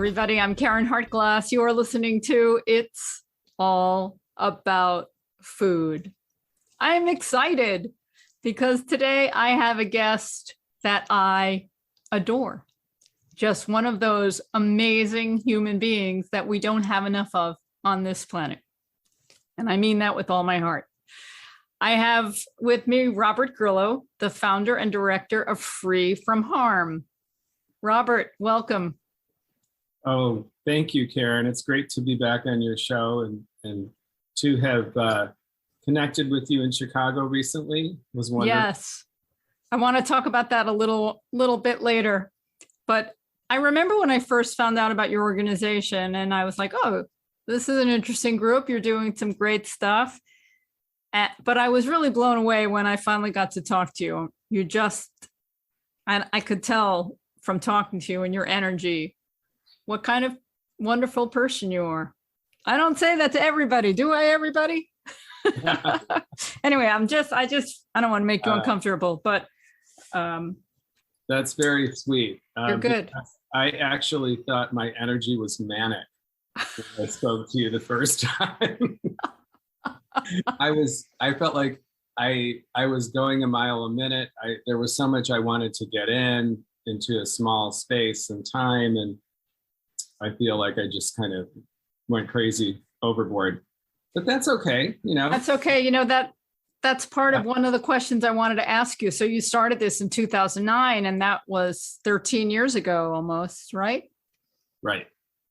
everybody. I'm Karen Hartglass. You are listening to It's All About Food. I'm excited because today I have a guest that I adore. Just one of those amazing human beings that we don't have enough of on this planet. And I mean that with all my heart. I have with me Robert Grillo, the founder and director of Free from Harm. Robert, welcome. Oh, thank you, Karen. It's great to be back on your show and to have connected with you in Chicago recently. It was wonderful. Yes, I want to talk about that a little bit later. But I remember when I first found out about your organization and I was like, oh, this is an interesting group. You're doing some great stuff. But I was really blown away when I finally got to talk to you. And I could tell from talking to you and your energy, what kind of wonderful person you are. I don't say that to everybody. Do I, everybody? Anyway, I don't want to make you uncomfortable, but. That's very sweet. You're good. I actually thought my energy was manic when I spoke to you the first time. I felt like I was going a mile a minute. There was so much I wanted to get into a small space and time, and I feel like I just kind of went crazy overboard. But that's okay, That's okay. That's part of one of the questions I wanted to ask you. So you started this in 2009, and that was 13 years ago almost, right? Right.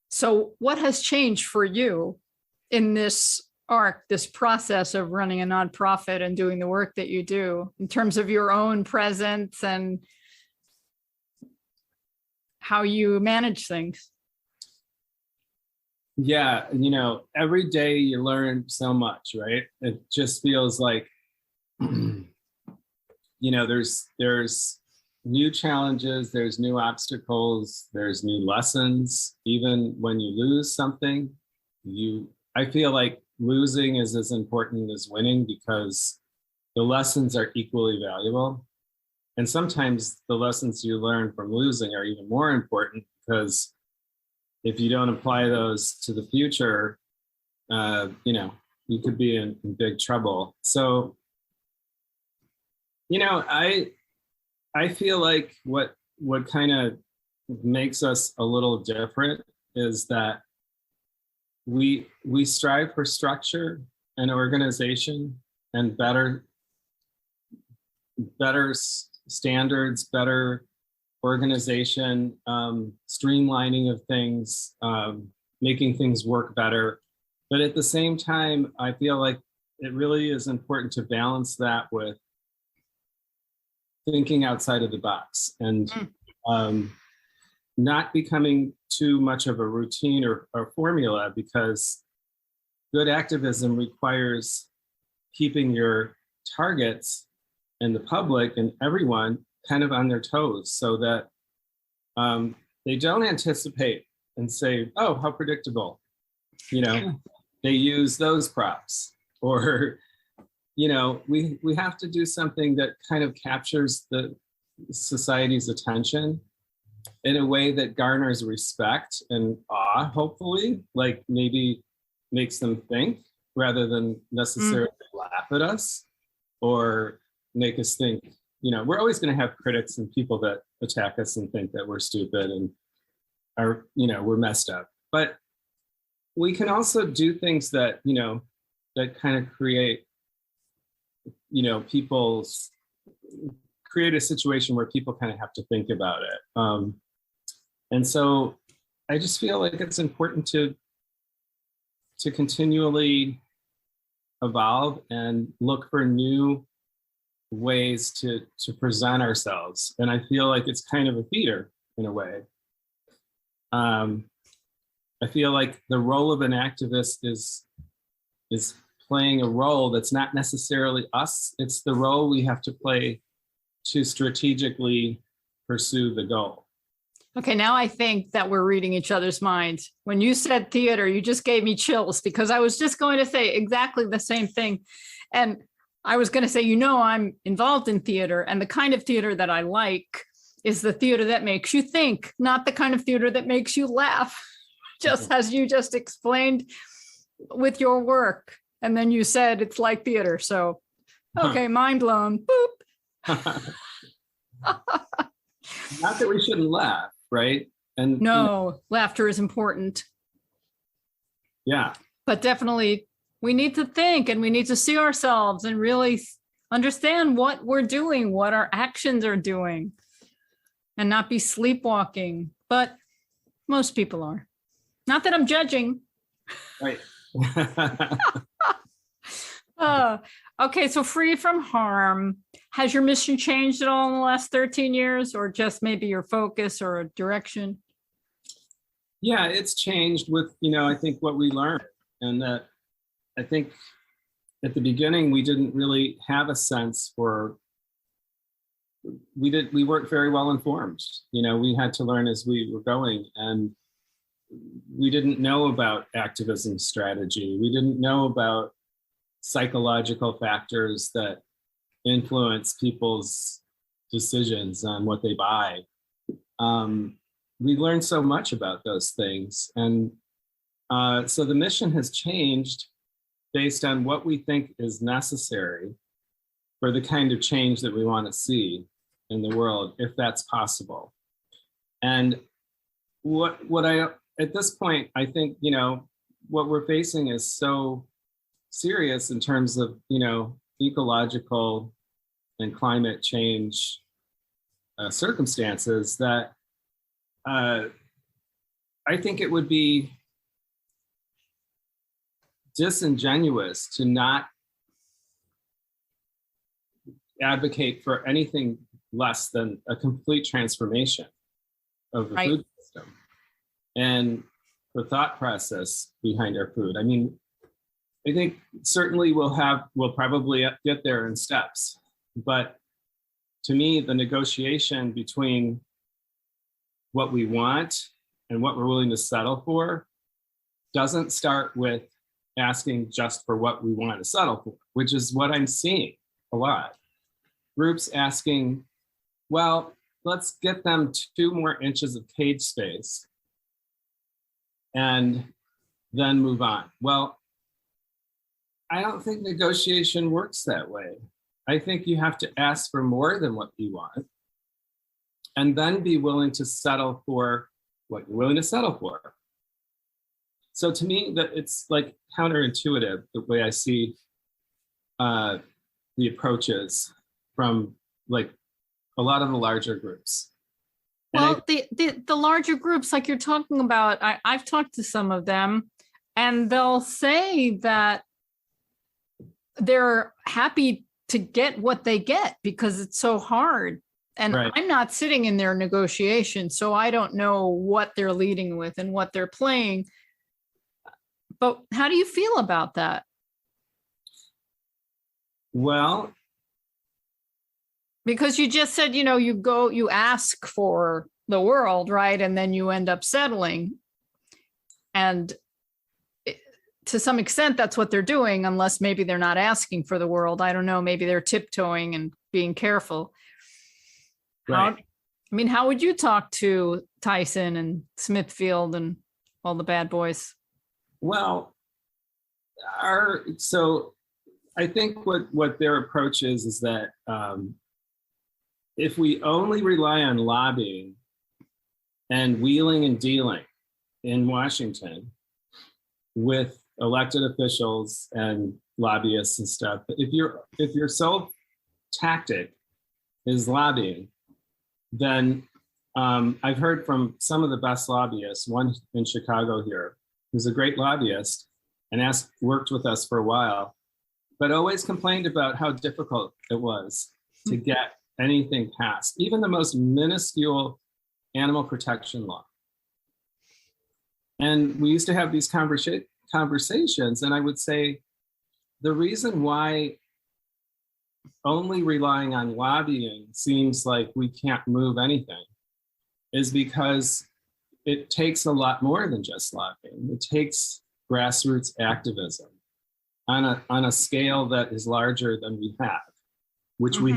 So what has changed for you in this arc, this process of running a nonprofit and doing the work that you do in terms of your own presence and how you manage things? Yeah, every day you learn so much, right? It just feels like, there's new challenges, there's new obstacles, there's new lessons. Even when you lose something, I feel like losing is as important as winning because the lessons are equally valuable. And sometimes the lessons you learn from losing are even more important because if you don't apply those to the future, you could be in big trouble. So, I feel like what kind of makes us a little different is that we strive for structure and organization and better standards, better organization, streamlining of things, making things work better. But at the same time, I feel like it really is important to balance that with thinking outside of the box and not becoming too much of a routine or formula, because good activism requires keeping your targets and the public and everyone kind of on their toes so that they don't anticipate and say, oh, how predictable, they use those props, or, we have to do something that kind of captures the society's attention in a way that garners respect and awe, hopefully, like maybe makes them think rather than necessarily laugh at us or make us think. We're always going to have critics and people that attack us and think that we're stupid and are, we're messed up. But we can also do things that, that kind of create, create a situation where people kind of have to think about it. And so I just feel like it's important to continually evolve and look for new ways to present ourselves. And I feel like it's kind of a theater in a way. I feel like the role of an activist is playing a role that's not necessarily us. It's the role we have to play to strategically pursue the goal. Okay, now I think that we're reading each other's minds. When you said theater, you just gave me chills because I was just going to say exactly the same thing. And I was going to say, I'm involved in theater, and the kind of theater that I like is the theater that makes you think, not the kind of theater that makes you laugh, just as you just explained with your work. And then you said it's like theater. So, okay, mind blown. Boop. Not that we shouldn't laugh, right? And no, laughter is important. Yeah. But definitely we need to think, and we need to see ourselves and really understand what we're doing, what our actions are doing, and not be sleepwalking. But most people are. Not that I'm judging. Right. Okay, so free from harm. Has your mission changed at all in the last 13 years, or just maybe your focus or a direction? Yeah, it's changed with, I think what we learned, and that I think at the beginning we didn't really have a sense for, we weren't very well informed. We had to learn as we were going, and we didn't know about activism strategy. We didn't know about psychological factors that influence people's decisions on what they buy. We learned so much about those things. And so the mission has changed based on what we think is necessary for the kind of change that we want to see in the world, if that's possible. And what I, at this point, I think, what we're facing is so serious in terms of, ecological and climate change circumstances that I think it would be disingenuous to not advocate for anything less than a complete transformation of the food system and the thought process behind our food. I mean, I think certainly we'll probably get there in steps, but to me, the negotiation between what we want and what we're willing to settle for doesn't start with asking just for what we want to settle for, which is what I'm seeing a lot. Groups asking, well, let's get them 2 more inches of cage space and then move on. Well, I don't think negotiation works that way. I think you have to ask for more than what you want and then be willing to settle for what you're willing to settle for. So to me, that it's like counterintuitive the way I see the approaches from like a lot of the larger groups. Well, the larger groups like you're talking about, I've talked to some of them, and they'll say that they're happy to get what they get because it's so hard. And right. I'm not sitting in their negotiation, so I don't know what they're leading with and what they're playing. But how do you feel about that? Well, because you just said, you ask for the world, right? And then you end up settling. And to some extent, that's what they're doing, unless maybe they're not asking for the world. I don't know. Maybe they're tiptoeing and being careful. Right. How would you talk to Tyson and Smithfield and all the bad boys? Well, so I think what their approach is that if we only rely on lobbying and wheeling and dealing in Washington with elected officials and lobbyists and stuff, if your sole tactic is lobbying, then I've heard from some of the best lobbyists, one in Chicago here, who's a great lobbyist and worked with us for a while, but always complained about how difficult it was to get anything passed, even the most minuscule animal protection law. And we used to have these conversations, and I would say the reason why only relying on lobbying seems like we can't move anything is because it takes a lot more than just lobbying. It takes grassroots activism on a scale that is larger than we have, which we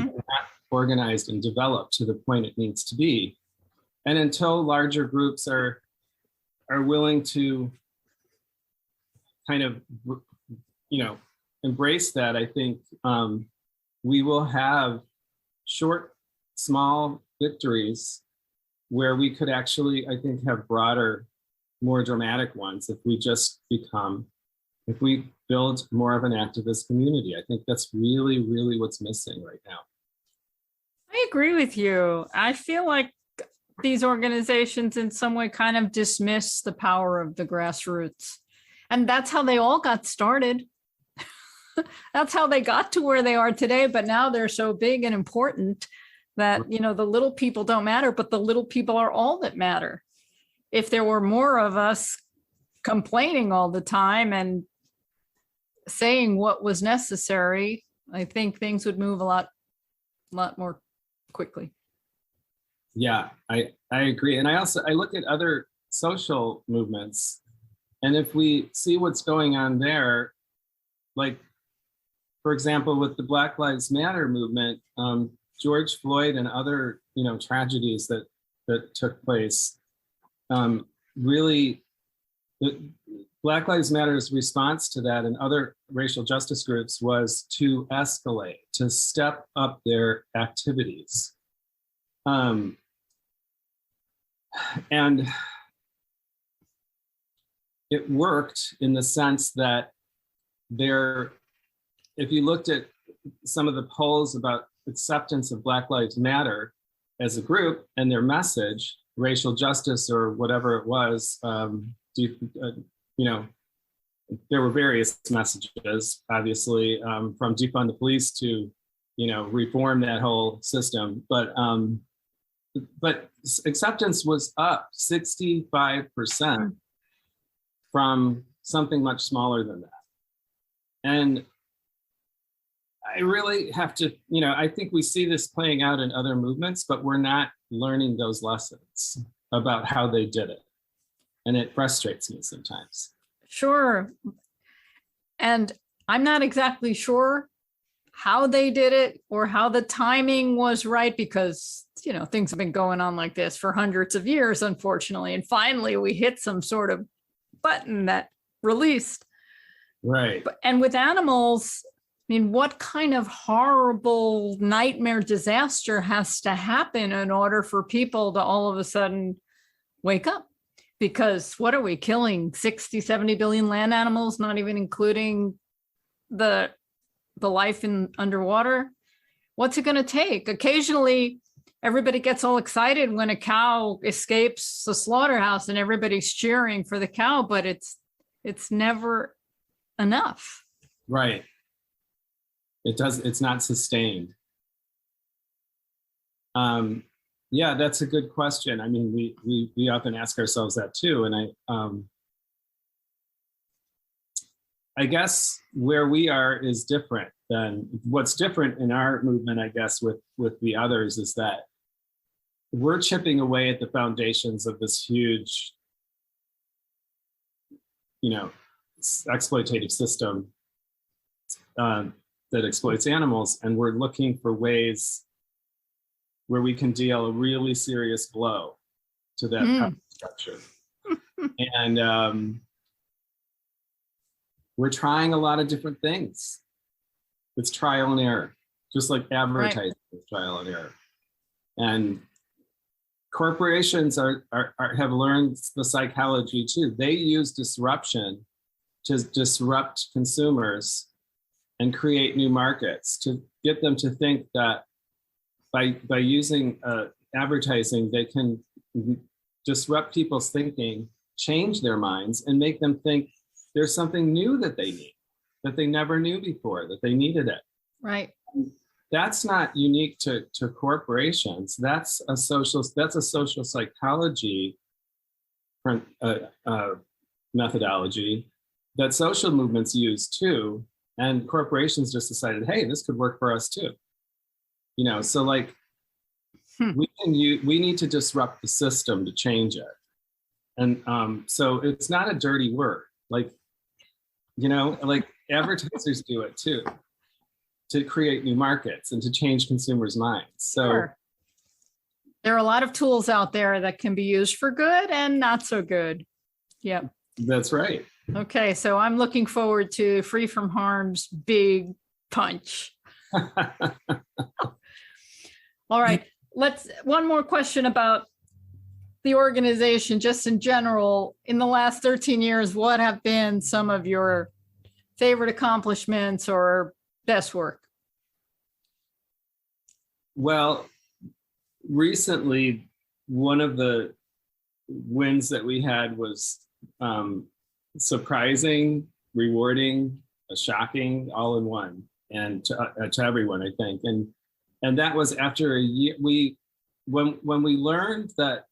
organized and developed to the point it needs to be. And until larger groups are willing to kind of, embrace that, I think we will have short, small victories where we could actually, I think, have broader, more dramatic ones if we build more of an activist community. I think that's really, really what's missing right now. I agree with you. I feel like these organizations in some way kind of dismiss the power of the grassroots. And that's how they all got started. That's how they got to where they are today. But now they're so big and important that, the little people don't matter, but the little people are all that matter. If there were more of us complaining all the time and saying what was necessary, I think things would move a lot more quickly. Yeah, I agree. And I look at other social movements, and if we see what's going on there, like, for example, with the Black Lives Matter movement, George Floyd and other, tragedies that took place, really, Black Lives Matter's response to that and other racial justice groups was to escalate, to step up their activities. And it worked in the sense that if you looked at some of the polls about acceptance of Black Lives Matter as a group and their message, racial justice or whatever it was, there were various messages, obviously, from defund the police to, reform that whole system. But acceptance was up 65% from something much smaller than that. And I really have to, I think we see this playing out in other movements, but we're not learning those lessons about how they did it. And it frustrates me sometimes. Sure. And I'm not exactly sure how they did it or how the timing was right, because, things have been going on like this for hundreds of years, unfortunately. And finally, we hit some sort of button that released. Right. And with animals, what kind of horrible nightmare disaster has to happen in order for people to all of a sudden wake up? Because what are we killing? 60, 70 billion land animals, not even including the life in underwater? What's it going to take? Occasionally, everybody gets all excited when a cow escapes the slaughterhouse and everybody's cheering for the cow, but it's never enough. Right. It's not sustained. Yeah, that's a good question. We often ask ourselves that too. And I guess where we are is different than what's different in our movement, I guess, with the others, is that we're chipping away at the foundations of this huge, exploitative system that exploits animals. And we're looking for ways where we can deal a really serious blow to that power structure. And we're trying a lot of different things. It's trial and error, just like advertising is trial and error. And corporations have learned the psychology too. They use disruption to disrupt consumers and create new markets, to get them to think that by using advertising, they can disrupt people's thinking, change their minds, and make them think there's something new that they need, that they never knew before, that they needed it. Right. That's not unique to corporations. That's a social psychology methodology that social movements use too. And corporations just decided, hey, this could work for us too. So like we need to disrupt the system to change it. And so it's not a dirty word. Like advertisers do it too. to create new markets and to change consumers' minds. So Sure. There are a lot of tools out there that can be used for good and not so good. Yep. that's right. Okay, so I'm looking forward to Free from Harm's big punch. All right, one more question about the organization, just in general. In the last 13 years, what have been some of your favorite accomplishments or best work? Well, recently, one of the wins that we had was surprising, rewarding, shocking, all in one, and to everyone, I think. And that was after a year. When we learned that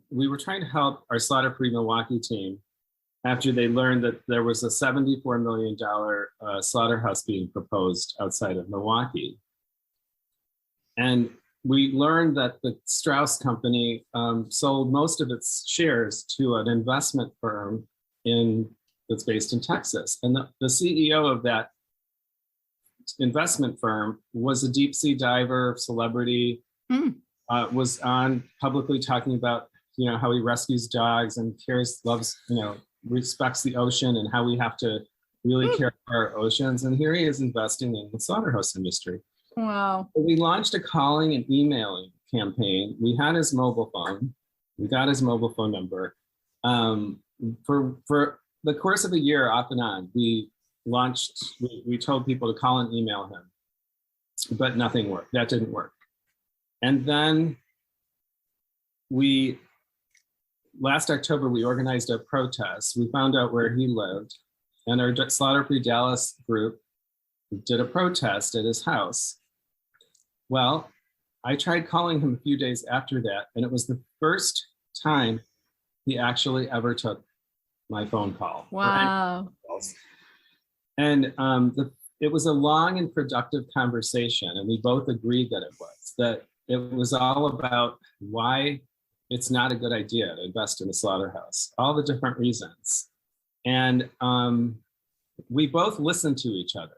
we were trying to help our Slaughter-Free Milwaukee team after they learned that there was a $74 million slaughterhouse being proposed outside of Milwaukee. And we learned that the Strauss Company sold most of its shares to an investment firm that's based in Texas. And the CEO of that investment firm was a deep sea diver, celebrity, was on publicly talking about, how he rescues dogs and loves, respects the ocean and how we have to really care for our oceans. And here he is investing in the slaughterhouse industry. Wow. We launched a calling and emailing campaign. We had his mobile phone. We got his mobile phone number. For the course of a year, off and on, we told people to call and email him, but nothing worked. That didn't work. And then last October, we organized a protest. We found out where he lived, and our Slaughter-Free Dallas group did a protest at his house. Well, I tried calling him a few days after that, and it was the first time he actually ever took my phone call. Wow. And it was a long and productive conversation, and we both agreed that it was all about why it's not a good idea to invest in a slaughterhouse, all the different reasons. And we both listened to each other.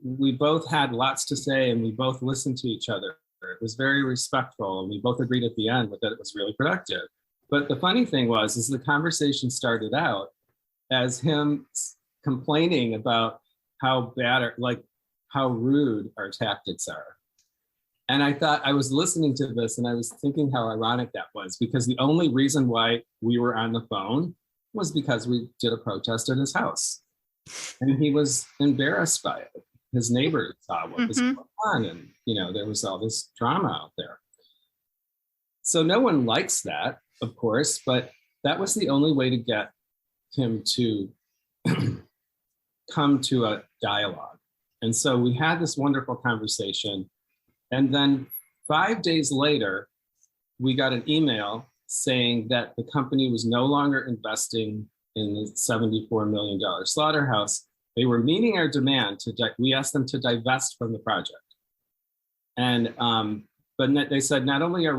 We both had lots to say, and we both listened to each other. It was very respectful, and we both agreed at the end that it was really productive. But the funny thing is the conversation started out as him complaining about how bad, how rude our tactics are. And I thought, I was listening to this and I was thinking how ironic that was, because the only reason why we were on the phone was because we did a protest at his house. And he was embarrassed by it. His neighbors saw what was going on, and there was all this drama out there. So no one likes that, of course, but that was the only way to get him to come to a dialogue. And so we had this wonderful conversation. And then 5 days later, we got an email saying that the company was no longer investing in the $74 million slaughterhouse. They were meeting our demand we asked them to divest from the project. And but they said, not only are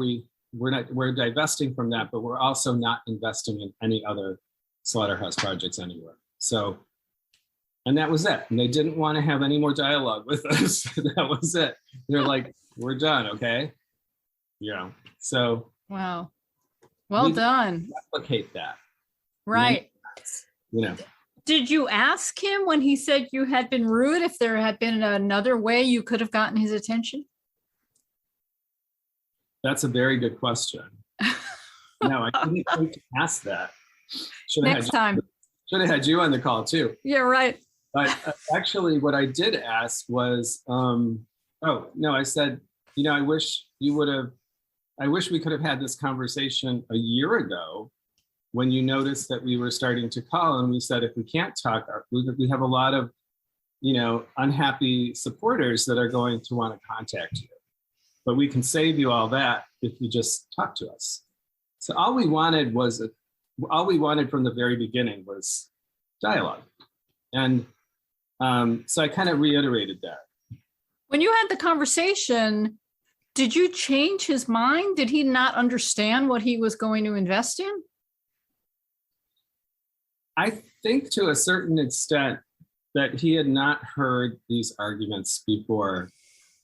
we're divesting from that, but we're also not investing in any other slaughterhouse projects anywhere. So, and that was it. And they didn't want to have any more dialogue with us. That was it. They're like, we're done, okay? So. Wow. Well done. Replicate that. Right. Did you ask him when he said you had been rude if there had been another way you could have gotten his attention? That's a very good question. No, I didn't think to ask that. Next time. Should have had you on the call too. Yeah, right. But actually what I did ask was, I said, I wish we could have had this conversation a year ago when you noticed that we were starting to call, and we said, if we can't talk, we have a lot of, unhappy supporters that are going to want to contact you. But we can save you all that if you just talk to us. So all we wanted from the very beginning was dialogue. And so I kind of reiterated that. When you had the conversation, did you change his mind? Did he not understand what he was going to invest in? I think to a certain extent, that he had not heard these arguments before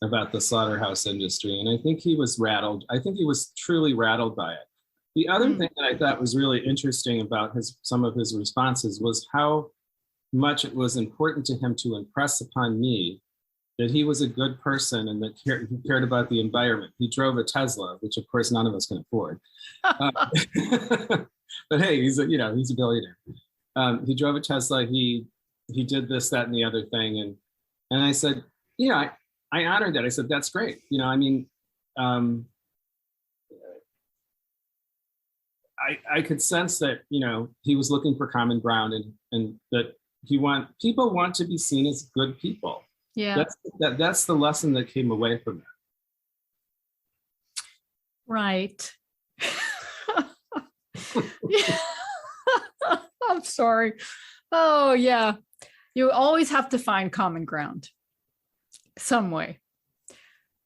about the slaughterhouse industry. And I think he was rattled. I think he was truly rattled by it. The other thing that I thought was really interesting about some of his responses was how much it was important to him to impress upon me that he was a good person and that he cared about the environment. He drove a Tesla, which of course none of us can afford. But hey, he's a billionaire. He drove a Tesla. He did this, that, and the other thing. And I said, I honored that. I said, that's great. I could sense that, he was looking for common ground and that people want to be seen as good people. Yeah. That's the lesson that came away from that. Right. I'm sorry. Oh, yeah. You always have to find common ground some way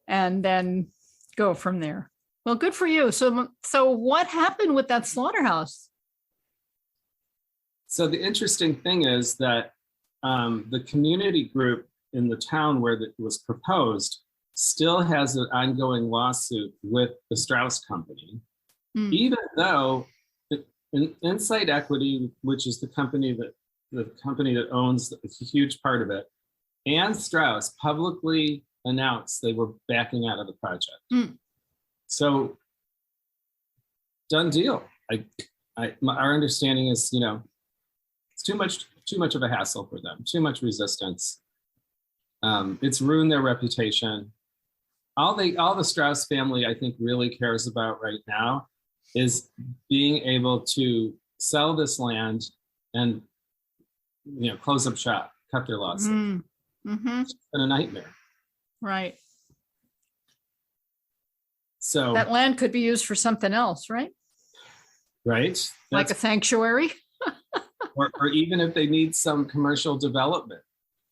and then go from there. Well, good for you. So what happened with that slaughterhouse? So the interesting thing is that the community group in the town where it was proposed still has an ongoing lawsuit with the Strauss Company, even though Insight Equity, which is the company that owns a huge part of it, and Strauss publicly announced they were backing out of the project. So, done deal. Our understanding is, it's too much of a hassle for them, too much resistance. It's ruined their reputation. All the Strauss family, I think, really cares about right now is being able to sell this land and, close up shop, cut their losses. It's been a nightmare. Right. So that land could be used for something else, right? Right. Like a sanctuary. or even if they need some commercial development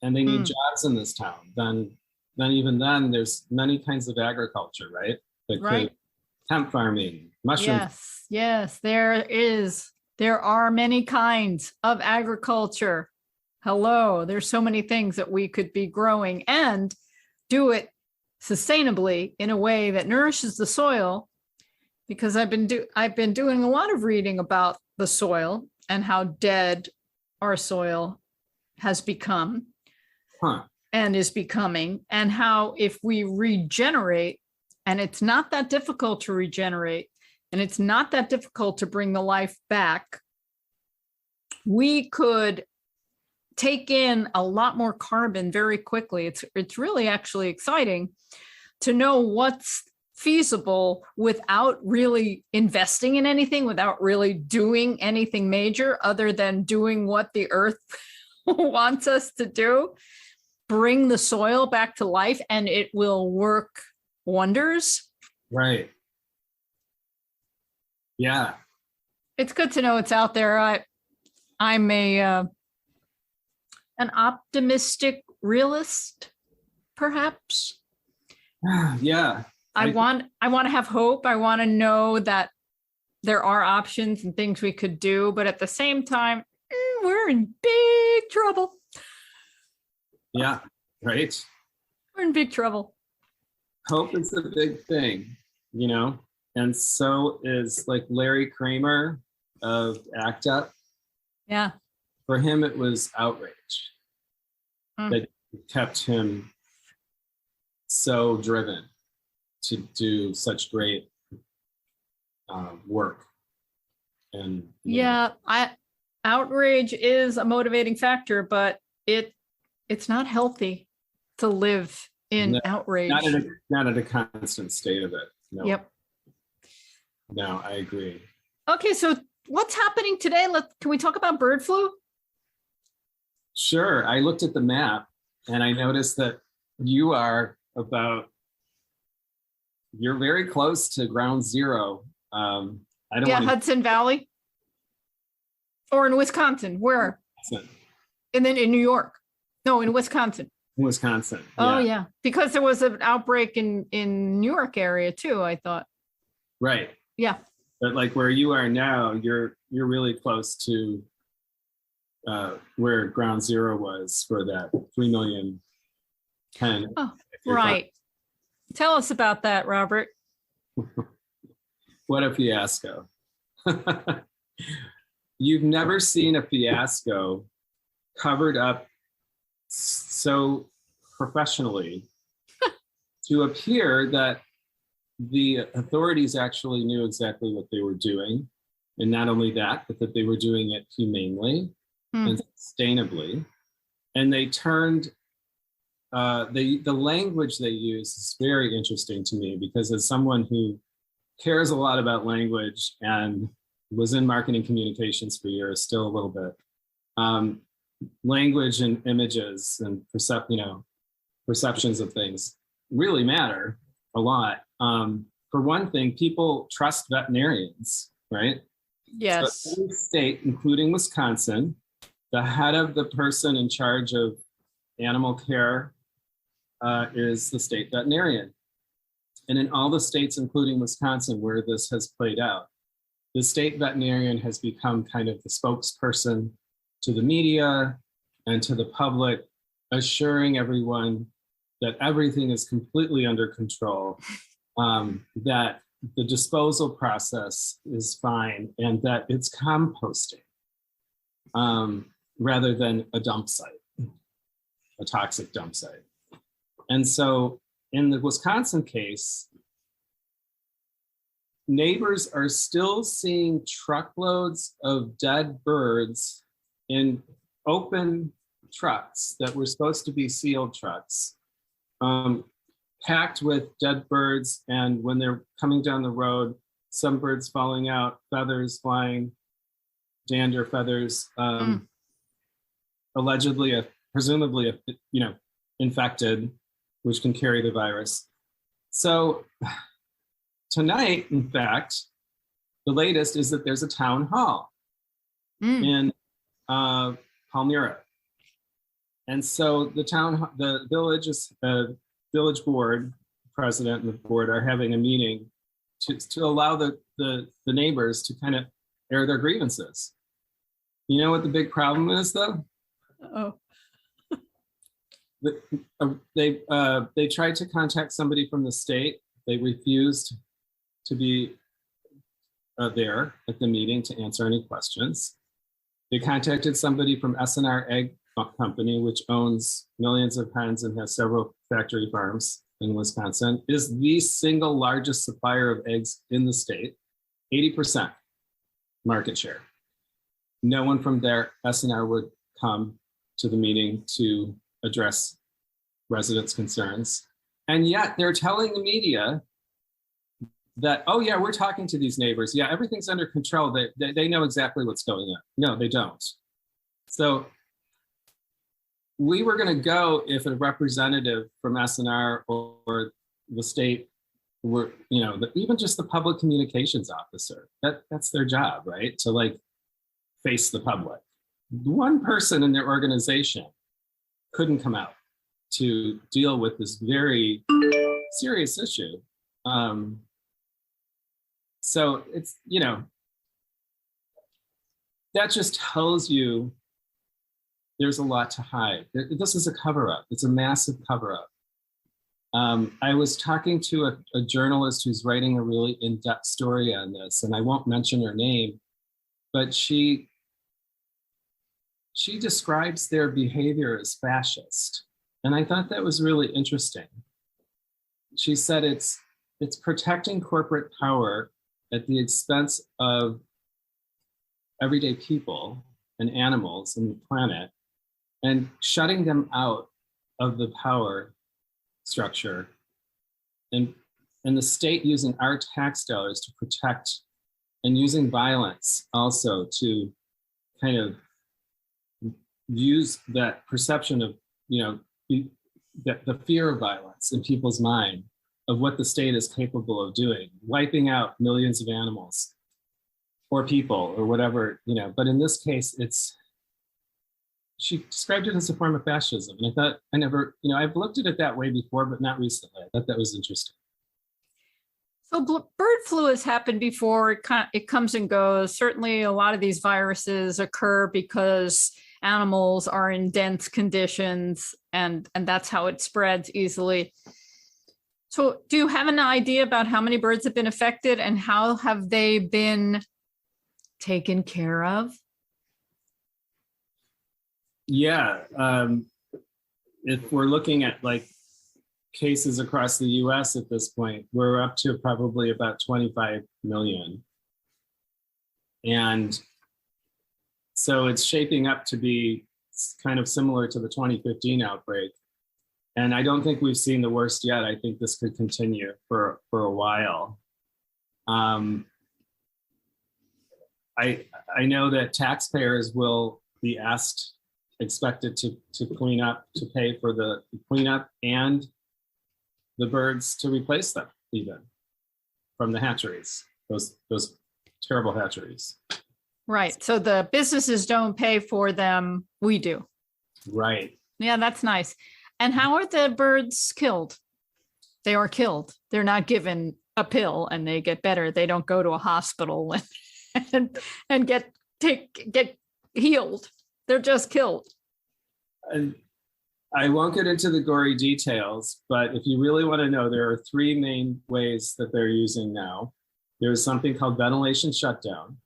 and they need jobs in this town, then there's many kinds of agriculture, right? Right. Hemp farming, mushroom. Yes, there are many kinds of agriculture. Hello, there's so many things that we could be growing and do it sustainably in a way that nourishes the soil, because I've been doing a lot of reading about the soil and how dead our soil has become and is becoming, and how if we regenerate, and it's not that difficult to regenerate, and it's not that difficult to bring the life back, we could take in a lot more carbon very quickly. It's really actually exciting to know what's feasible without really investing in anything, without really doing anything major other than doing what the earth wants us to do, bring the soil back to life, and it will work wonders. Right. Yeah. It's good to know it's out there. I'm an optimistic realist, perhaps. Yeah. I want to have hope. I want to know that there are options and things we could do, but at the same time, we're in big trouble. Yeah, right. We're in big trouble. Hope is a big thing, and so is like Larry Kramer of ACT UP. Yeah. For him, it was outrage that kept him so driven to do such great work. And outrage is a motivating factor, but it's not healthy to live in outrage. Not at a constant state of it. No. Yep. No, I agree. Okay, so what's happening today? Can we talk about bird flu? Sure. I looked at the map and I noticed that you're very close to ground zero. Hudson Valley. Or in Wisconsin. Where? And then in New York. No, in Wisconsin. Wisconsin. Oh, yeah. Because there was an outbreak in New York area too, I thought. Right. Yeah. But like where you are now, you're really close to where ground zero was for that 3 million pen. Oh, right. Tell us about that, Robert. What a fiasco. You've never seen a fiasco covered up so professionally to appear that the authorities actually knew exactly what they were doing. And not only that, but that they were doing it humanely and sustainably. And they turned, the language they use is very interesting to me, because as someone who cares a lot about language and was in marketing communications for years, still a little bit, language and images and perceptions of things really matter a lot. For one thing, people trust veterinarians, right? Yes. So every state, including Wisconsin, the head of the person in charge of animal care is the state veterinarian. And in all the states, including Wisconsin, where this has played out, the state veterinarian has become kind of the spokesperson to the media and to the public, assuring everyone that everything is completely under control, that the disposal process is fine, and that it's composting rather than a dump site, a toxic dump site. And so in the Wisconsin case, neighbors are still seeing truckloads of dead birds in open trucks that were supposed to be sealed trucks, packed with dead birds. And when they're coming down the road, some birds falling out, feathers flying, dander feathers, allegedly, presumably, infected, which can carry the virus. So tonight, in fact, the latest is that there's a town hall in Palmyra. And so the village board, president and the board are having a meeting to allow the neighbors to kind of air their grievances. You know what the big problem is, though? Oh. They tried to contact somebody from the state. They refused to be there at the meeting to answer any questions. They contacted somebody from SNR Egg Company, which owns millions of hens and has several factory farms in Wisconsin, is the single largest supplier of eggs in the state, 80% market share. No one from their SNR would come to the meeting to address residents' concerns. And yet they're telling the media that, oh yeah, we're talking to these neighbors. Yeah, everything's under control. They know exactly what's going on. No, they don't. So we were gonna go if a representative from SNR or the state were, even just the public communications officer, that's their job, right? To like face the public. One person in their organization couldn't come out to deal with this very serious issue. So it's, that just tells you there's a lot to hide. This is a cover-up. It's a massive cover-up. I was talking to a journalist who's writing a really in-depth story on this, and I won't mention her name, but she describes their behavior as fascist. And I thought that was really interesting. She said it's protecting corporate power at the expense of everyday people and animals and the planet, and shutting them out of the power structure, and the state using our tax dollars to protect, and using violence also to kind of use that perception of, the fear of violence in people's mind of what the state is capable of doing, wiping out millions of animals or people or whatever, but in this case, she described it as a form of fascism. And I thought, I've looked at it that way before, but not recently. I thought that was interesting. So bird flu has happened before. It comes and goes. Certainly a lot of these viruses occur because animals are in dense conditions, and that's how it spreads easily. So do you have an idea about how many birds have been affected and how have they been taken care of? Yeah. If we're looking at like cases across the US at this point, we're up to probably about 25 million. And so it's shaping up to be kind of similar to the 2015 outbreak. And I don't think we've seen the worst yet. I think this could continue for a while. I know that taxpayers will be expected to clean up, to pay for the cleanup and the birds to replace them, even from the hatcheries, those terrible hatcheries. Right. So the businesses don't pay for them. We do. Right. Yeah, that's nice. And how are the birds killed? They are killed. They're not given a pill and they get better. They don't go to a hospital and get healed. They're just killed. And I won't get into the gory details, but if you really want to know, there are three main ways that they're using now. There's something called ventilation shutdown,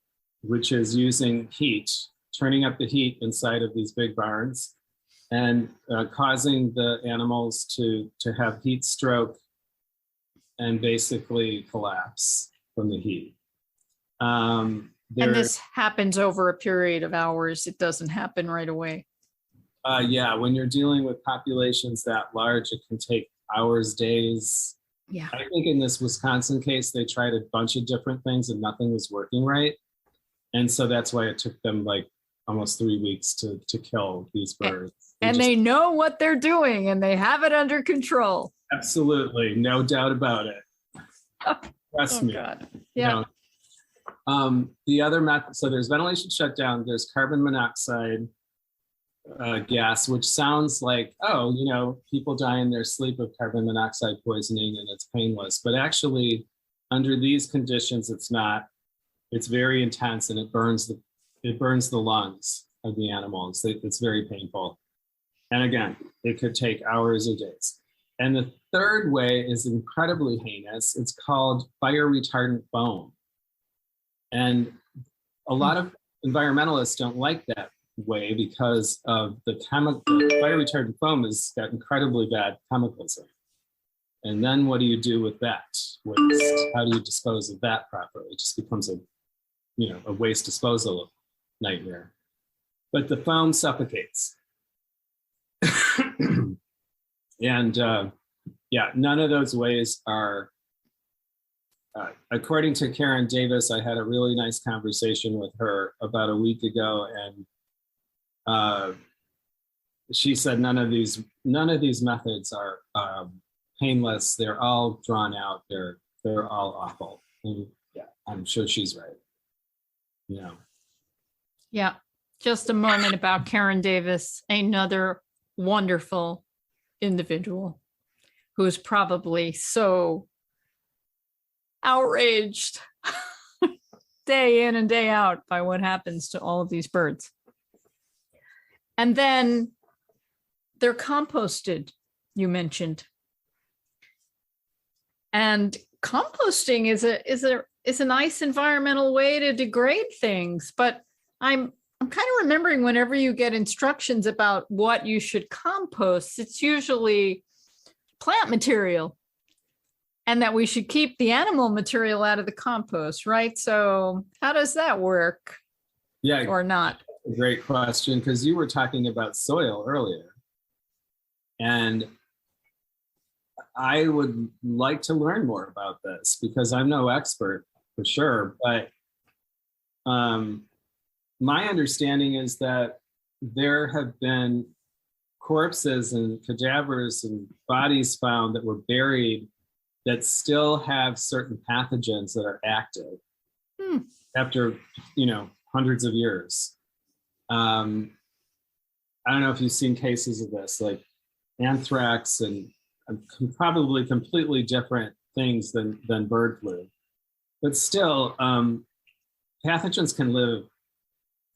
which is using heat, turning up the heat inside of these big barns and causing the animals to have heat stroke and basically collapse from the heat. And this happens over a period of hours. It doesn't happen right away. Yeah, when you're dealing with populations that large, it can take hours, days. Yeah. I think in this Wisconsin case, they tried a bunch of different things and nothing was working right. And so that's why it took them like almost 3 weeks to kill these birds. And they know what they're doing and they have it under control. Absolutely, no doubt about it. Trust me. God. Yeah. You know, the other method, so there's ventilation shutdown, there's carbon monoxide gas, which sounds like, oh, you know, people die in their sleep of carbon monoxide poisoning and it's painless. But actually, under these conditions, it's not. It's very intense and it burns the lungs of the animals. It's very painful. And again, it could take hours or days. And the third way is incredibly heinous. It's called fire retardant foam. And a lot of environmentalists don't like that way because of the fire retardant foam has got incredibly bad chemicals in it. And then what do you do with that waste? How do you dispose of that properly? It just becomes a waste disposal nightmare. But the foam suffocates. And yeah, none of those ways are, according to Karen Davis, I had a really nice conversation with her about a week ago, and she said none of these methods are painless. They're all drawn out. They're all awful. And yeah, I'm sure she's right. Yeah. Yeah. Just a moment about Karen Davis, another wonderful individual who's probably so outraged day in and day out by what happens to all of these birds. And then they're composted, you mentioned. And composting is a nice environmental way to degrade things, but I'm kind of remembering whenever you get instructions about what you should compost, it's usually plant material and that we should keep the animal material out of the compost, right? So how does that work? Yeah. Or not? Great question, because you were talking about soil earlier. And I would like to learn more about this because I'm no expert for sure, but my understanding is that there have been corpses and cadavers and bodies found that were buried that still have certain pathogens that are active after, hundreds of years. I don't know if you've seen cases of this, like anthrax and probably completely different things than bird flu. But still, pathogens can live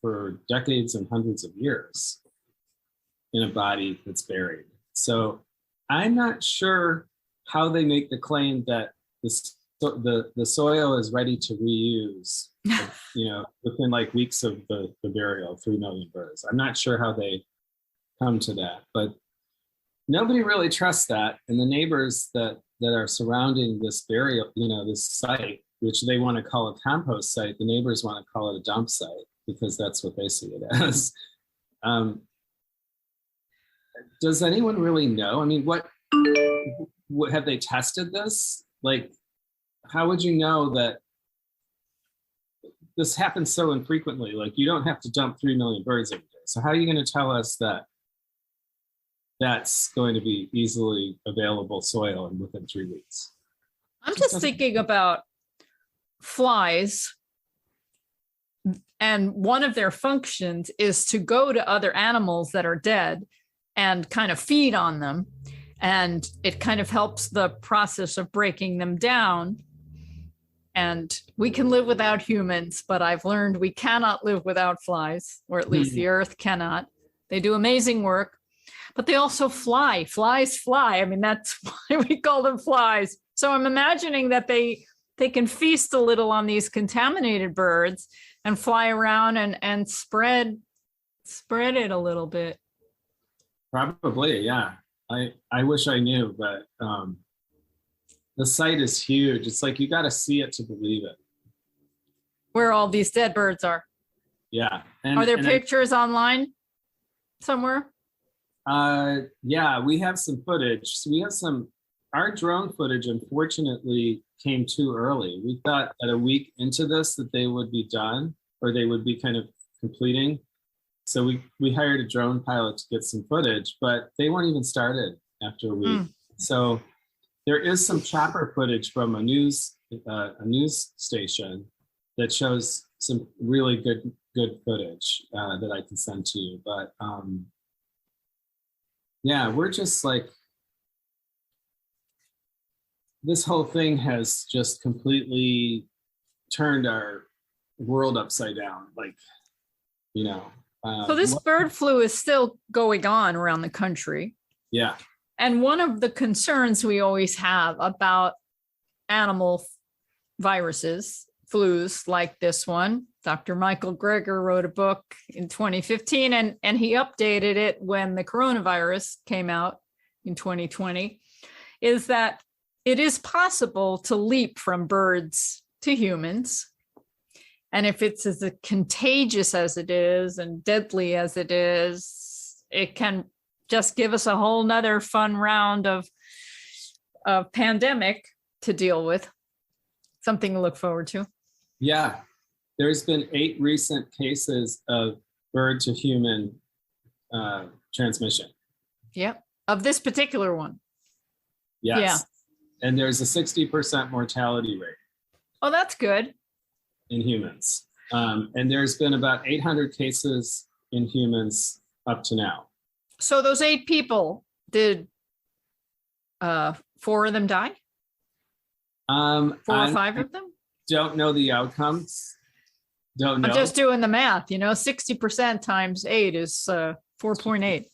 for decades and hundreds of years in a body that's buried. So I'm not sure how they make the claim that the soil is ready to reuse, within like weeks of the burial, 3 million birds. I'm not sure how they come to that, but nobody really trusts that. And the neighbors that are surrounding this burial, this site, which they want to call a compost site, the neighbors want to call it a dump site because that's what they see it as. Does anyone really know? I mean, what have they tested this? Like, how would you know that this happens so infrequently? Like, you don't have to dump 3 million birds every day. So how are you going to tell us that that's going to be easily available soil and within 3 weeks? I'm just thinking about flies, and one of their functions is to go to other animals that are dead and kind of feed on them. And it kind of helps the process of breaking them down. And we can live without humans, but I've learned we cannot live without flies, or at least the earth cannot. They do amazing work, but they also fly. Flies fly. I mean, that's why we call them flies. So I'm imagining that they can feast a little on these contaminated birds and fly around and spread it a little bit. Probably, yeah. I wish I knew, but the site is huge. It's like you got to see it to believe it. Where all these dead birds are. Yeah. Are there pictures online somewhere? Yeah, we have some footage. So we have our drone footage, unfortunately, came too early. We thought that a week into this that they would be done, or they would be kind of completing. So we hired a drone pilot to get some footage, but they weren't even started after a week. So there is some chopper footage from a news station that shows some really good footage that I can send to you. But yeah, we're just like, this whole thing has just completely turned our world upside down. Like, so this bird flu is still going on around the country. Yeah. And one of the concerns we always have about animal viruses, flus like this one, Dr. Michael Greger wrote a book in 2015, and he updated it when the coronavirus came out in 2020, is that it is possible to leap from birds to humans. And if it's as contagious as it is and deadly as it is, it can just give us a whole nother fun round of pandemic to deal with. Something to look forward to. Yeah. There's been 8 recent cases of bird to human transmission. Yep. Of this particular one. Yes. Yeah. And there's a 60% mortality rate. Oh, that's good. In humans. And there's been about 800 cases in humans up to now. So those 8 people, did 4 of them die? 4 or 5 of them? Don't know the outcomes. Don't know. I'm just doing the math, 60% times 8 is 4.8.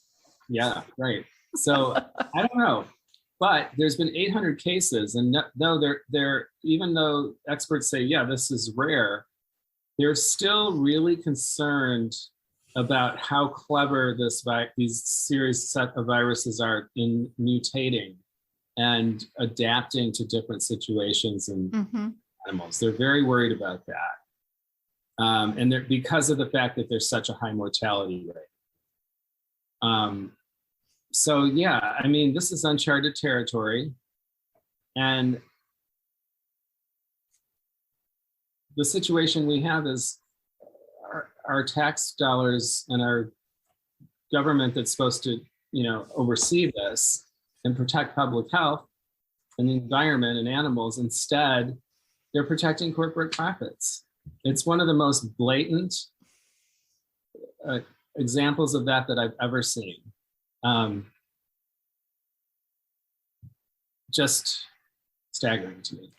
Yeah, right. So I don't know. But there's been 800 cases, and though they're even though experts say, yeah, this is rare, they're still really concerned about how clever these series set of viruses are in mutating and adapting to different situations and animals. They're very worried about that, and they're because of the fact that there's such a high mortality rate. So yeah, I mean, this is uncharted territory, and the situation we have is our tax dollars and our government that's supposed to, oversee this and protect public health and the environment and animals. Instead, they're protecting corporate profits. It's one of the most blatant examples of that I've ever seen. Just staggering to me.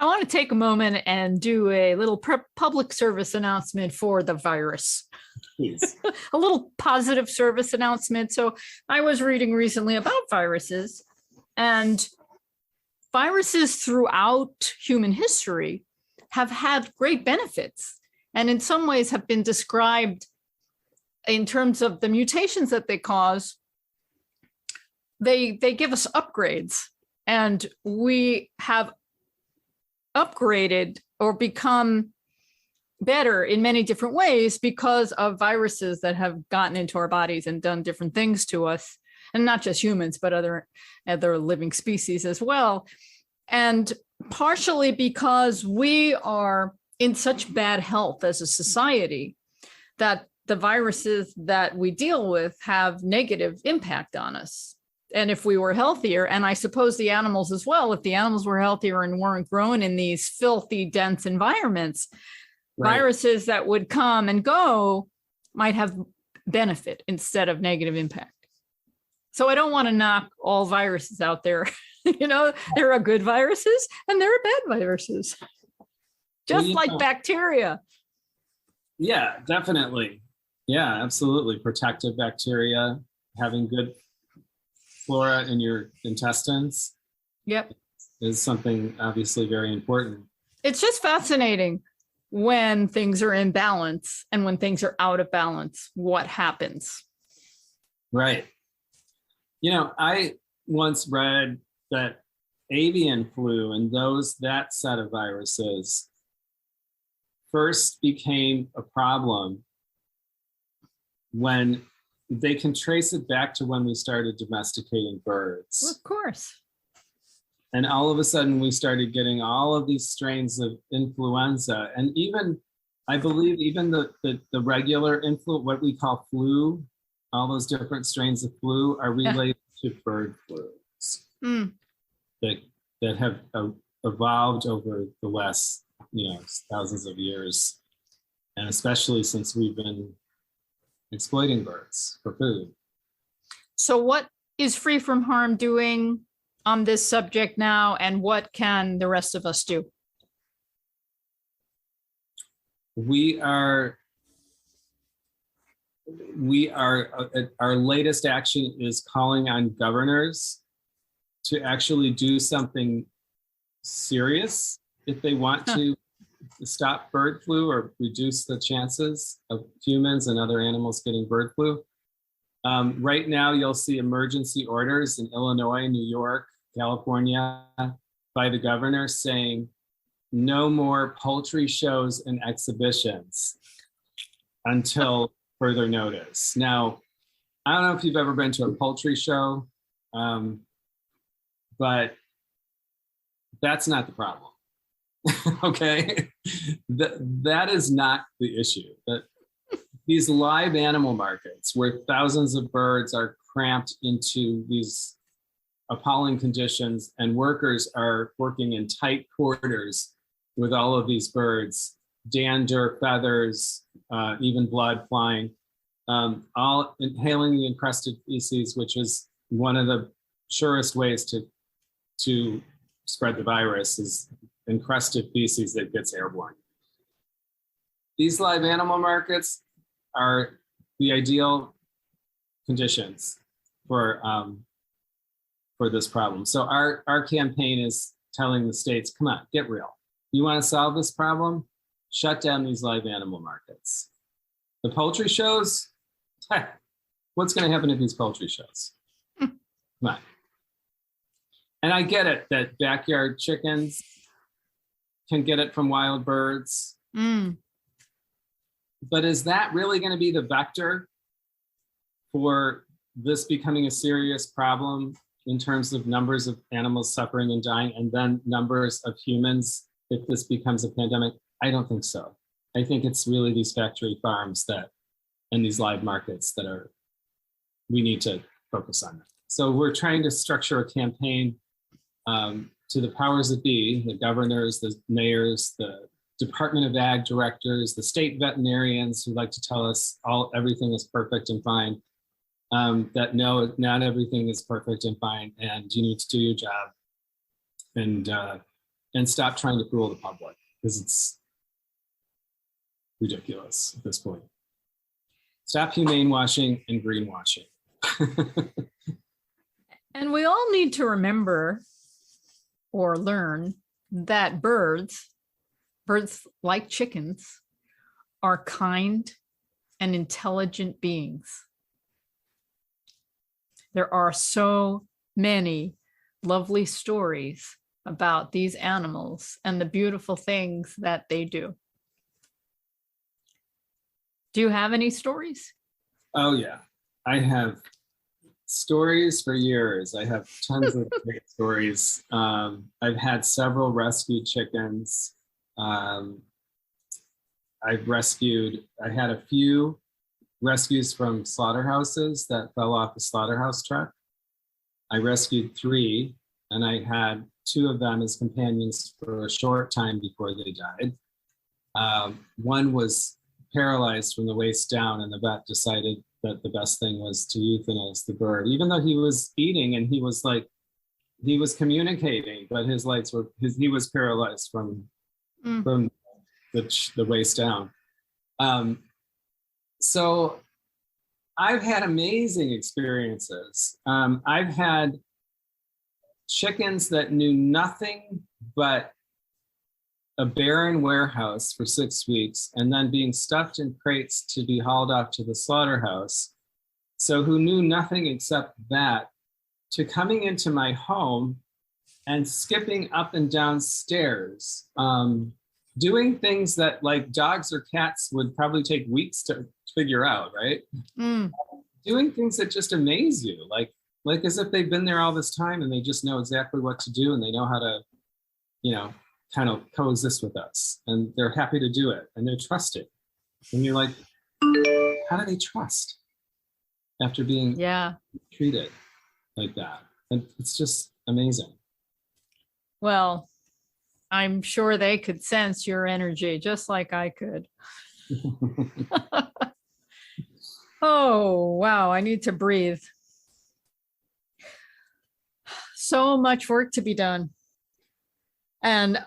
I want to take a moment and do a little public service announcement for the virus. Please. A little positive service announcement. So I was reading recently about viruses, and viruses throughout human history have had great benefits, and in some ways have been described in terms of the mutations that they cause. They give us upgrades, and we have upgraded or become better in many different ways because of viruses that have gotten into our bodies and done different things to us, and not just humans, but other living species as well. And partially because we are in such bad health as a society that the viruses that we deal with have negative impact on us. And if we were healthier, and I suppose the animals as well, if the animals were healthier and weren't grown in these filthy, dense environments, right, viruses that would come and go might have benefit instead of negative impact. So I don't want to knock all viruses out there. There are good viruses and there are bad viruses, just like bacteria. Yeah, definitely. Yeah, absolutely. Protective bacteria, having good flora in your intestines. Yep. Is something obviously very important. It's just fascinating when things are in balance and when things are out of balance, what happens. Right. I once read that avian flu and that set of viruses first became a problem when they can trace it back to when we started domesticating birds. Well, of course. And all of a sudden we started getting all of these strains of influenza. And even, I believe even the regular influenza, what we call flu, all those different strains of flu are related to bird flus that have evolved over the last, thousands of years. And especially since we've been exploiting birds for food. So what is Free From Harm doing on this subject now, and what can the rest of us do? Our latest action is calling on governors to actually do something serious if they want to stop bird flu or reduce the chances of humans and other animals getting bird flu. Right now, you'll see emergency orders in Illinois, New York, California by the governor saying no more poultry shows and exhibitions until further notice. Now, I don't know if you've ever been to a poultry show, but that's not the problem. Okay, that is not the issue. That these live animal markets where thousands of birds are cramped into these appalling conditions and workers are working in tight quarters with all of these birds, dander, feathers, even blood flying, all inhaling the encrusted feces, which is one of the surest ways to spread the virus, is encrusted feces that gets airborne. These live animal markets are the ideal conditions for this problem. So our campaign is telling the states, come on, get real. You want to solve this problem? Shut down these live animal markets. The poultry shows, what's going to happen at these poultry shows? Come on. And I get it that backyard chickens can get it from wild birds. But is that really going to be the vector for this becoming a serious problem in terms of numbers of animals suffering and dying, and then numbers of humans if this becomes a pandemic? I don't think so. I think it's really these factory farms and these live markets we need to focus on. So we're trying to structure a campaign to the powers that be, the governors, the mayors, the Department of Ag directors, the state veterinarians who like to tell us everything is perfect and fine, that no, not everything is perfect and fine, and you need to do your job. And and stop trying to fool the public, because it's ridiculous at this point. Stop humane washing and greenwashing. And we all need to remember or learn that birds like chickens, are kind and intelligent beings. There are so many lovely stories about these animals and the beautiful things that they do. Do you have any stories? Oh yeah, I have stories for years. I have tons of great stories. I've had several rescued chickens. I had a few rescues from slaughterhouses that fell off a slaughterhouse truck. I rescued 3, and I had 2 of them as companions for a short time before they died. One was paralyzed from the waist down, and the vet decided that the best thing was to euthanize the bird, even though he was eating and he was communicating, but he was paralyzed from the waist down. So I've had amazing experiences. I've had chickens that knew nothing but a barren warehouse for 6 weeks, and then being stuffed in crates to be hauled off to the slaughterhouse. So who knew nothing except that, to coming into my home and skipping up and down stairs, doing things that like dogs or cats would probably take weeks to figure out, right? Doing things that just amaze you, like as if they've been there all this time and they just know exactly what to do, and they know how to, kind of coexist with us, and they're happy to do it, and they're trusted. And you're like, how do they trust after being treated like that? And it's just amazing. Well, I'm sure they could sense your energy just like I could. Oh, wow. I need to breathe. So much work to be done. And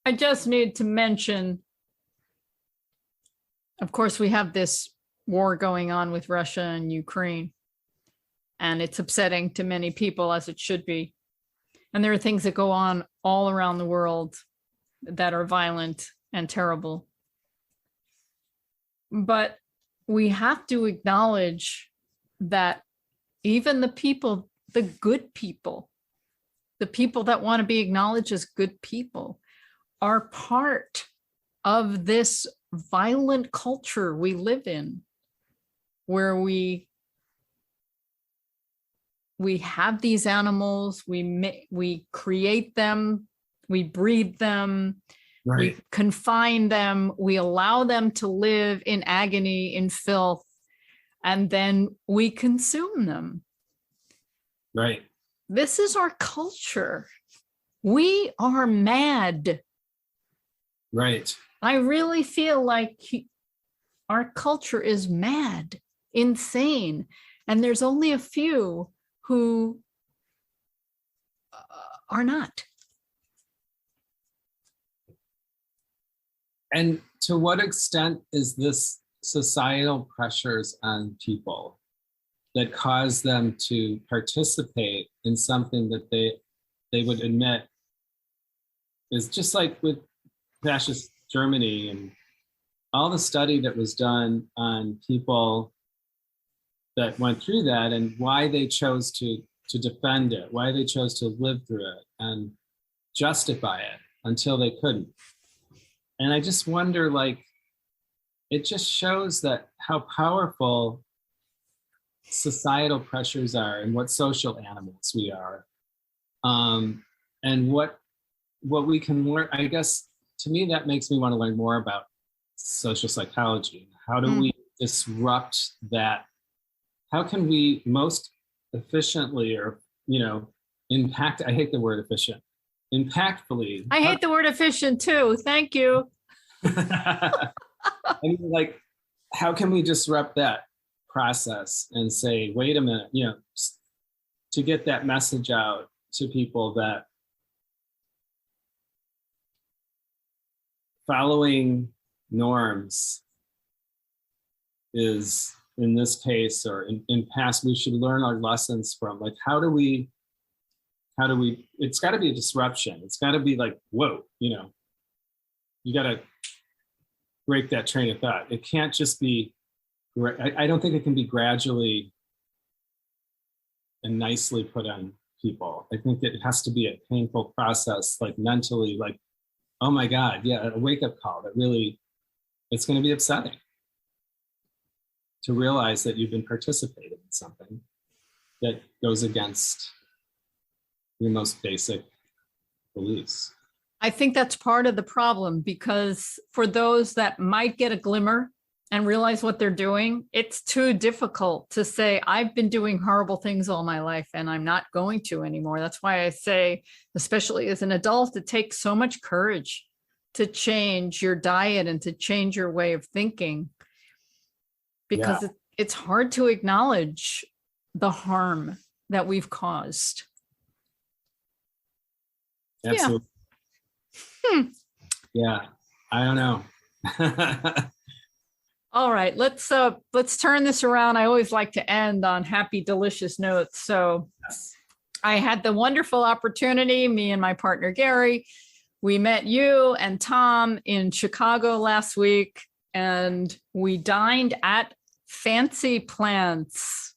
I just need to mention, of course, we have this war going on with Russia and Ukraine, and it's upsetting to many people, as it should be. And there are things that go on all around the world that are violent and terrible. But we have to acknowledge that even the people, the good people, the people that want to be acknowledged as good people, are part of this violent culture we live in, where we have these animals, we create them, we breed them, right. We confine them, we allow them to live in agony, in filth, and then we consume them. Right. This is our culture. We are mad. Right. I really feel like our culture is mad, insane, and there's only a few who are not. And to what extent is this societal pressures on people that cause them to participate in something that they would admit is just like with fascist Germany and all the study that was done on people that went through that and why they chose to defend it, why they chose to live through it and justify it until they couldn't. And I just wonder, like, it just shows that how powerful societal pressures are and what social animals we are. And what we can learn, I guess, to me, that makes me want to learn more about social psychology. How do we disrupt that? How can we most efficiently or, impact, I hate the word efficient, impactfully. I hate the word efficient too. Thank you. I mean, like, how can we disrupt that process and say, wait a minute, to get that message out to people that following norms is, in this case, or in past, we should learn our lessons from, like, how do we, it's got to be a disruption. It's got to be like, whoa, you got to break that train of thought. It can't just be, I don't think it can be gradually and nicely put on people. I think it has to be a painful process, like mentally, like, oh my God, yeah, a wake-up call that really, it's going to be upsetting to realize that you've been participating in something that goes against your most basic beliefs. I think that's part of the problem, because for those that might get a glimmer and realize what they're doing, it's too difficult to say, I've been doing horrible things all my life and I'm not going to anymore. That's why I say, especially as an adult, it takes so much courage to change your diet and to change your way of thinking, because it's hard to acknowledge the harm that we've caused. Absolutely. Yeah, I don't know. All right, let's turn this around. I always like to end on happy, delicious notes. So Yes. I had the wonderful opportunity, me and my partner, Gary, we met you and Tom in Chicago last week, and we dined at Fancy Plants.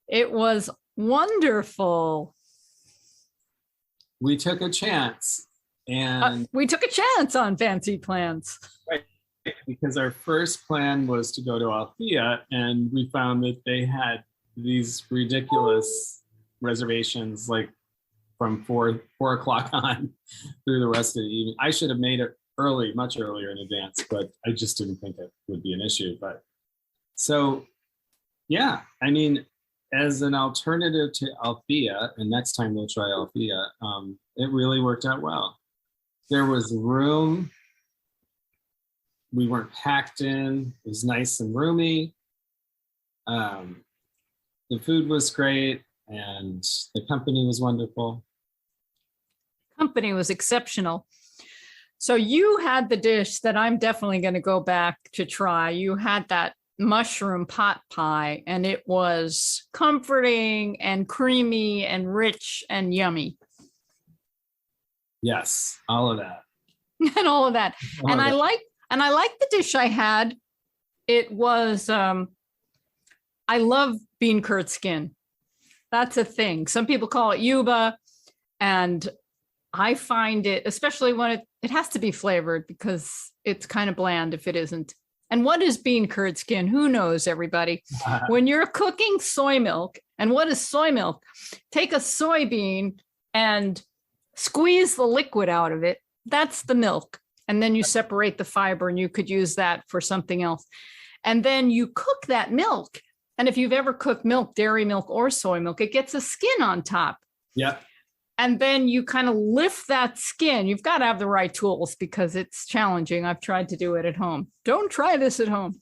It was wonderful. We took a chance, and We took a chance on Fancy Plants. because our first plan was to go to Althea, and we found that they had these ridiculous reservations, like from 4 o'clock on through the rest of the evening. I should have made it early, much earlier in advance, but I just didn't think it would be an issue. But so, yeah, I mean, as an alternative to Althea, and next time we'll try Althea, it really worked out well. There was room. We weren't packed in. It was nice and roomy. The food was great, and the company was wonderful. Company was exceptional. So you had the dish that I'm definitely going to go back to try. You had that mushroom pot pie, and it was comforting and creamy and rich and yummy. Yes, all of that. And all of that. All And of I that. like the dish I had. It was I love bean curd skin. That's a thing. Some people call it yuba, and I find it, especially when it has to be flavored, because it's kind of bland if it isn't. And what is bean curd skin? Who knows, everybody? When you're cooking soy milk, and what is soy milk? Take a soybean and squeeze the liquid out of it. That's the milk. And then you separate the fiber, and you could use that for something else. And then you cook that milk. And if you've ever cooked milk, dairy milk or soy milk, it gets a skin on top. Yeah. And then you kind of lift that skin. You've got to have the right tools, because it's challenging. I've tried to do it at home. Don't try this at home.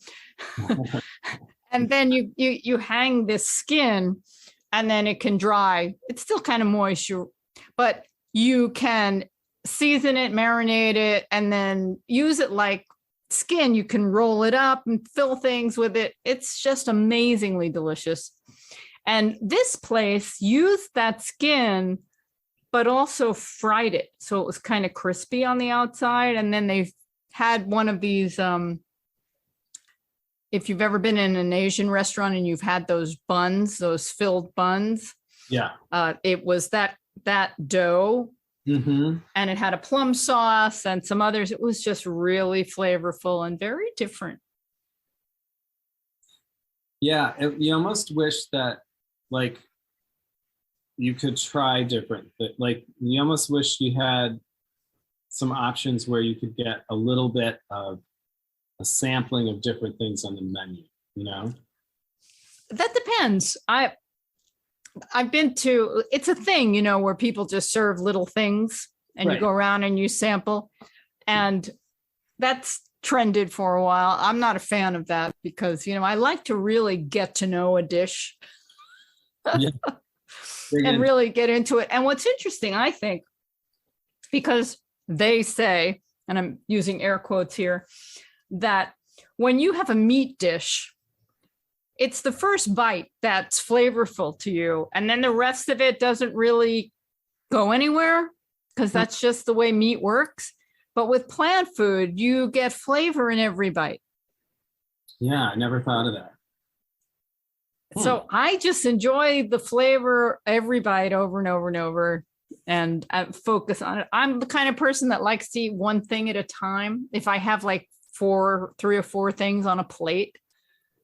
And then you hang this skin, and then it can dry. It's still kind of moist, but you can season it, marinate it, and then use it like skin. You can roll it up and fill things with it. It's just amazingly delicious. And this place used that skin, but also fried it. So it was kind of crispy on the outside. And then they've had one of these, if you've ever been in an Asian restaurant and you've had those buns, those filled buns. Yeah. It was that dough. Mm-hmm. And it had a plum sauce and some others. It was just really flavorful and very different. Yeah. You almost wish that, like, you could try different, but like you almost wish you had some options where you could get a little bit of a sampling of different things on the menu, you know? That depends. I've been to, it's a thing, you know, where people just serve little things and you go around and you sample, and that's trended for a while. I'm not a fan of that, because, you know, I like to really get to know a dish. Yeah. And really get into it. And what's interesting, I think, because they say, and I'm using air quotes here, that when you have a meat dish, it's the first bite that's flavorful to you. And then the rest of it doesn't really go anywhere because that's just the way meat works. But with plant food, you get flavor in every bite. Yeah, I never thought of that. So I just enjoy the flavor every bite over and over and over, and I focus on it. I'm the kind of person that likes to eat one thing at a time. If I have like 3 or 4 things on a plate,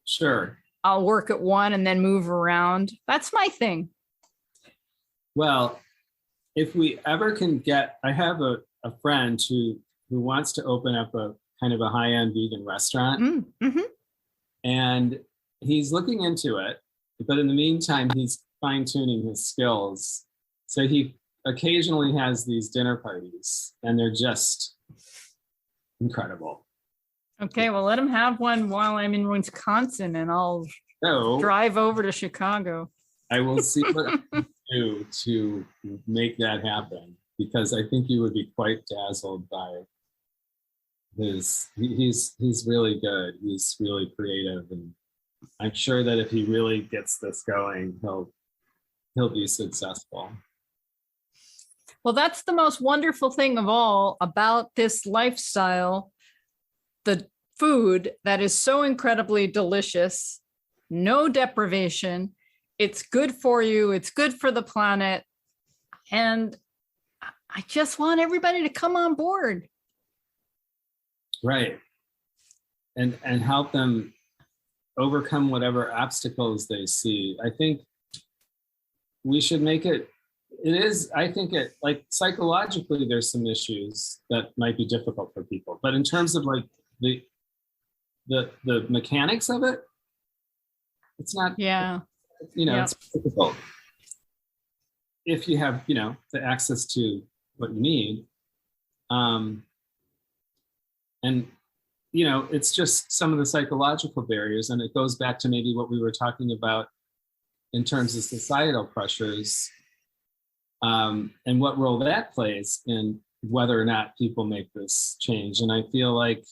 Sure. I'll work at one and then move around. That's my thing. Well, if we ever can get, I have a friend who wants to open up a kind of a high-end vegan restaurant. Mm-hmm. And he's looking into it, but in the meantime, he's fine-tuning his skills. So he occasionally has these dinner parties, and they're just incredible. Okay, well, let him have one while I'm in Wisconsin, and I'll drive over to Chicago. I will see what I can do to make that happen, because I think you would be quite dazzled by he's really good. He's really creative, and I'm sure that if he really gets this going, he'll be successful. Well, that's the most wonderful thing of all about this lifestyle, the food that is so incredibly delicious, no deprivation. It's good for you. It's good for the planet. And I just want everybody to come on board. Right. And help them overcome whatever obstacles they see. I think we should make it is, I think it, like, psychologically, there's some issues that might be difficult for people. But in terms of like the mechanics of it, it's not, it's difficult. If you have, the access to what you need. And, it's just some of the psychological barriers. And it goes back to maybe what we were talking about in terms of societal pressures, and what role that plays in whether or not people make this change. And I feel like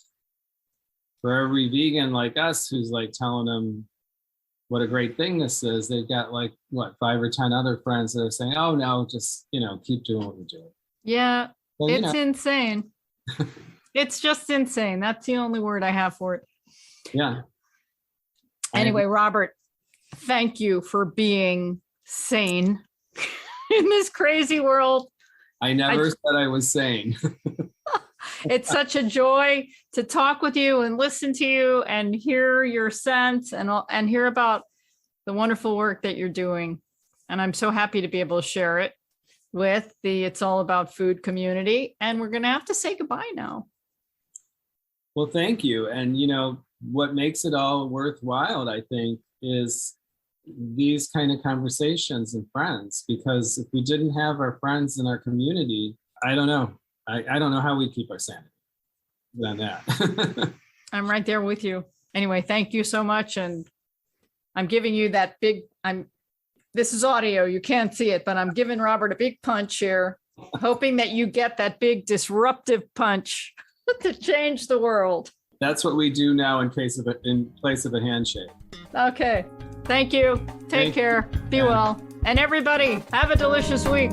for every vegan like us who's like telling them what a great thing this is, they've got like, 5 or 10 other friends that are saying, oh no, just, keep doing what you're doing. Yeah, well, it's insane. It's just insane. That's the only word I have for it. Yeah. Anyway, Robert, thank you for being sane in this crazy world. I never said I was sane. It's such a joy to talk with you and listen to you and hear your sense and hear about the wonderful work that you're doing. And I'm so happy to be able to share it with the It's All About Food community. And we're going to have to say goodbye now. Well, thank you. And, what makes it all worthwhile, I think, is these kind of conversations and friends, because if we didn't have our friends in our community, I don't know. I don't know how we keep our sanity than that. I'm right there with you. Anyway, thank you so much. And I'm giving you that big, this is audio, you can't see it, but I'm giving Robert a big punch here, hoping that you get that big disruptive punch to change the world. That's what we do now in place of a handshake. Okay. Thank you. Take care. Be well. And everybody, have a delicious week.